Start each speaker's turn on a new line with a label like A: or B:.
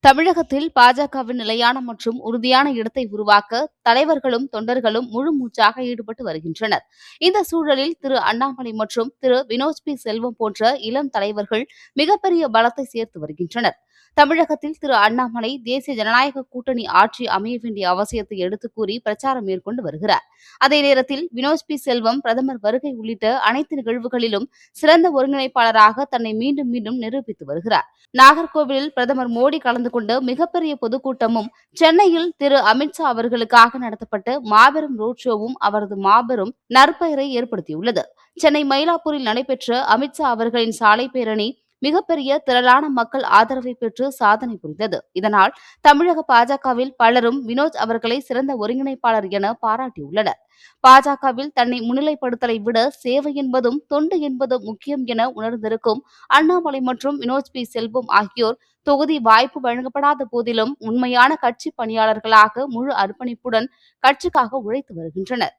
A: தமிழகத்தில் பாஜகவின் நிலையான மற்றும் உறுதியான இடத்தை உருவாக்க தலைவர்களும் தொண்டர்களும் முழு மூச்சாக ஈடுபட்டு வருகின்றனர். இந்த சூழலில் திரு அண்ணாமலை மற்றும் திரு வினோத் பி செல்வம் போன்ற இளம் தலைவர்கள் மிகப்பெரிய பலத்தை சேர்த்து வருகின்றனர். தமிழகத்தில் திரு அண்ணாமலை தேசிய ஜனநாயக கூட்டணி ஆட்சி அமைய வேண்டிய அவசியத்தை எடுத்துக் கூறி பிரச்சாரம் மேற்கொண்டு வருகிறார். அதே நேரத்தில் வினோத் பி செல்வம் பிரதமர் வருகை உள்ளிட்ட அனைத்து நிகழ்வுகளிலும் சிறந்த ஒருங்கிணைப்பாளராக தன்னை மீண்டும் மீண்டும் நிரூபித்து வருகிறார். நாகர்கோவிலில் பிரதமர் மோடி கலந்து கொண்ட மிகப்பெரிய பொதுக்கூட்டமும், சென்னையில் திரு அமித்ஷா அவர்களுக்காக நடத்தப்பட்ட மாபெரும் ரோட் ஷோவும் அவரது மாபெரும் நற்பெயரை ஏற்படுத்தியுள்ளது. சென்னை மயிலாப்பூரில் நடைபெற்ற அமித்ஷா அவர்களின் சாலை பேரணி மிகப்பெரிய திரளான மக்கள் ஆதரவை பெற்று சாதனை புரிந்தது. இதனால் தமிழக பாஜகவில் பலரும் வினோத் அவர்களை சிறந்த ஒருங்கிணைப்பாளர் என பாராட்டியுள்ளனர். பாஜகவில் தன்னை முன்னிலைப்படுத்தலை விட சேவை என்பதும் தொண்டு என்பதும் முக்கியம் என உணர்ந்திருக்கும் அண்ணாமலை மற்றும் வினோத் பி செல்வம் ஆகியோர் தொகுதி வாய்ப்பு வழங்கப்படாத போதிலும் உண்மையான கட்சி பணியாளர்களாக முழு அர்ப்பணிப்புடன் கட்சிக்காக உழைத்து வருகின்றனர்.